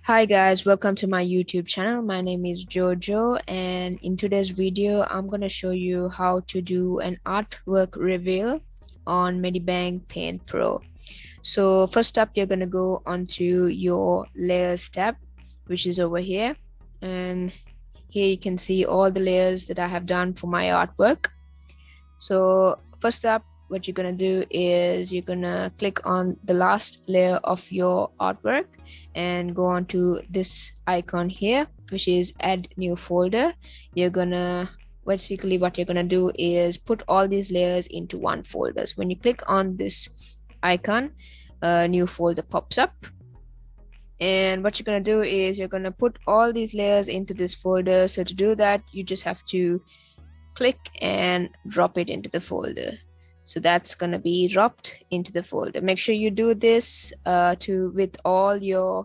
Hi guys, welcome to my YouTube channel. My name is Jojo, and in today's video I'm going to show you how to do an artwork reveal on Medibang Paint Pro. So first up, you're going to go onto your layers tab, which is over here, and here you can see all the layers that I have done for my artwork. So first up, what you're gonna do is you're gonna click on the last layer of your artwork and go on to this icon here, which is add new folder. You're gonna basically what you're gonna do is put all these layers into one folder. So when you click on this icon, a new folder pops up, and what you're gonna do is you're gonna put all these layers into this folder. So to do that, you just have to click and drop it into the folder. So that's gonna be dropped into the folder. Make sure you do this with all your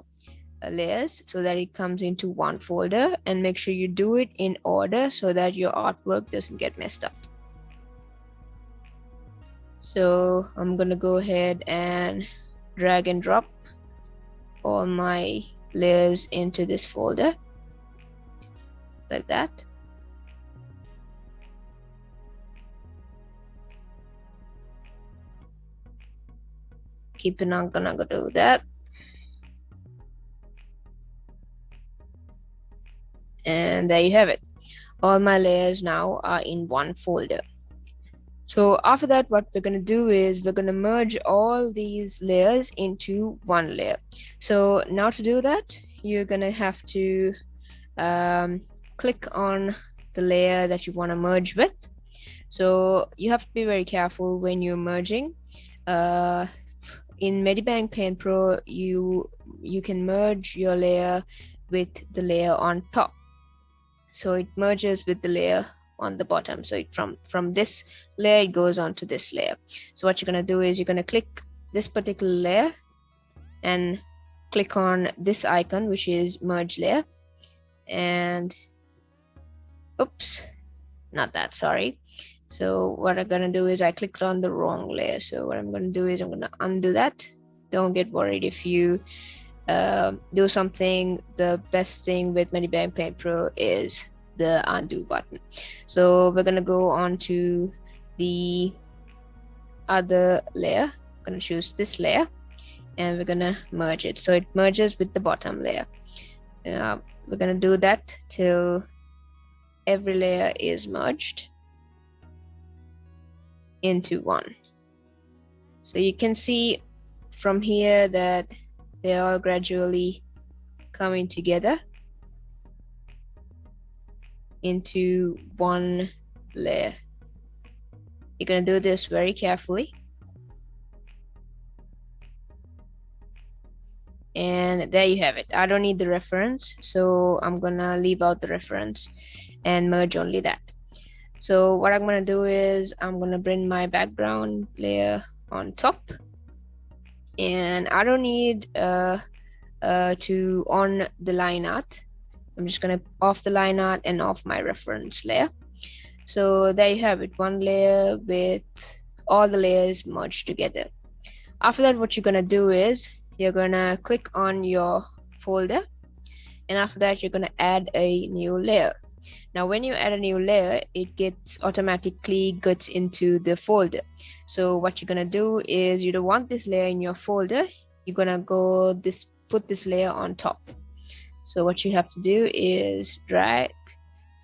layers so that it comes into one folder, and make sure you do it in order so that your artwork doesn't get messed up. So I'm gonna go ahead and drag and drop all my layers into this folder like that. Keeping on gonna go do that. And there you have it. All my layers now are in one folder. So after that, what we're going to do is we're going to merge all these layers into one layer. So now to do that, you're going to have to click on the layer that you want to merge with. So you have to be very careful when you're merging. In Medibang Paint Pro, you can merge your layer with the layer on top. So it merges with the layer on the bottom. So from this layer, it goes on to this layer. So what you're going to do is you're going to click this particular layer and click on this icon, which is merge layer. And oops, not that, sorry. So what I'm going to do is I clicked on the wrong layer. So what I'm going to do is I'm going to undo that. Don't get worried if you do something. The best thing with Medibang Paint Pro is the undo button. So we're going to go on to the other layer. I'm going to choose this layer and we're going to merge it. So it merges with the bottom layer. We're going to do that till every layer is merged into one. So you can see from here that they're all gradually coming together into one layer. You're going to do this very carefully. And there you have it. I don't need the reference, so I'm going to leave out the reference and merge only that. So what I'm going to do is I'm going to bring my background layer on top. And I don't need to on the line art. I'm just going to off the line art and off my reference layer. So there you have it, one layer with all the layers merged together. After that, what you're going to do is you're going to click on your folder, and after that you're going to add a new layer. Now when you add a new layer, it automatically gets into the folder. So what you're going to do is you don't want this layer in your folder. You're going to put this layer on top. So what you have to do is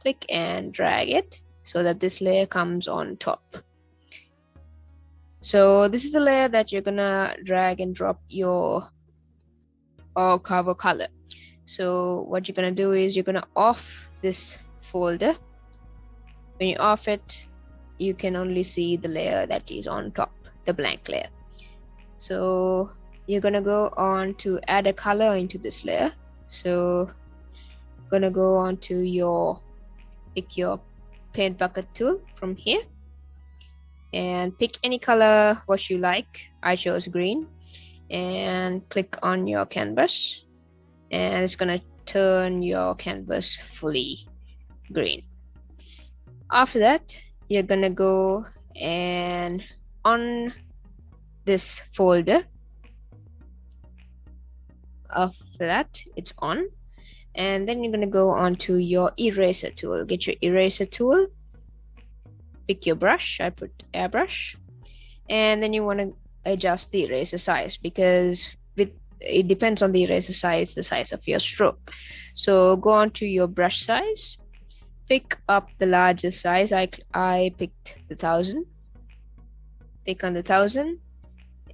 click and drag it so that this layer comes on top. So this is the layer that you're going to drag and drop your cover color. So what you're going to do is you're going to off this folder. When you off it, you can only see the layer that is on top, the blank layer. So you're going to go on to add a color into this layer. So I'm going to go on to pick your paint bucket tool from here and pick any color what you like. I chose green, and click on your canvas, and it's going to turn your canvas fully green. After that, you're going to go and on this folder, After that, it's on. And then you're going to go on to your eraser tool. Get your eraser tool, pick your brush. I put airbrush, and then you want to adjust the eraser size, because it depends on the eraser size, the size of your stroke. So go on to your brush size, pick up the largest size. I picked the 1000. Pick on the 1000,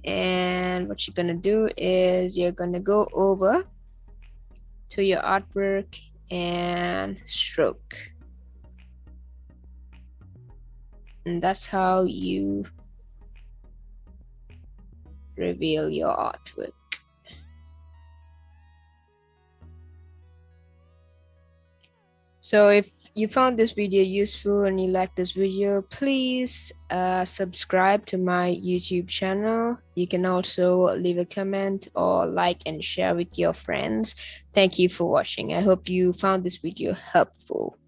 and what you're gonna do is you're gonna go over to your artwork and stroke, and that's how you reveal your artwork. So if you found this video useful and you like this video, please subscribe to my YouTube channel. You can also leave a comment or like and share with your friends. Thank you for watching. I hope you found this video helpful.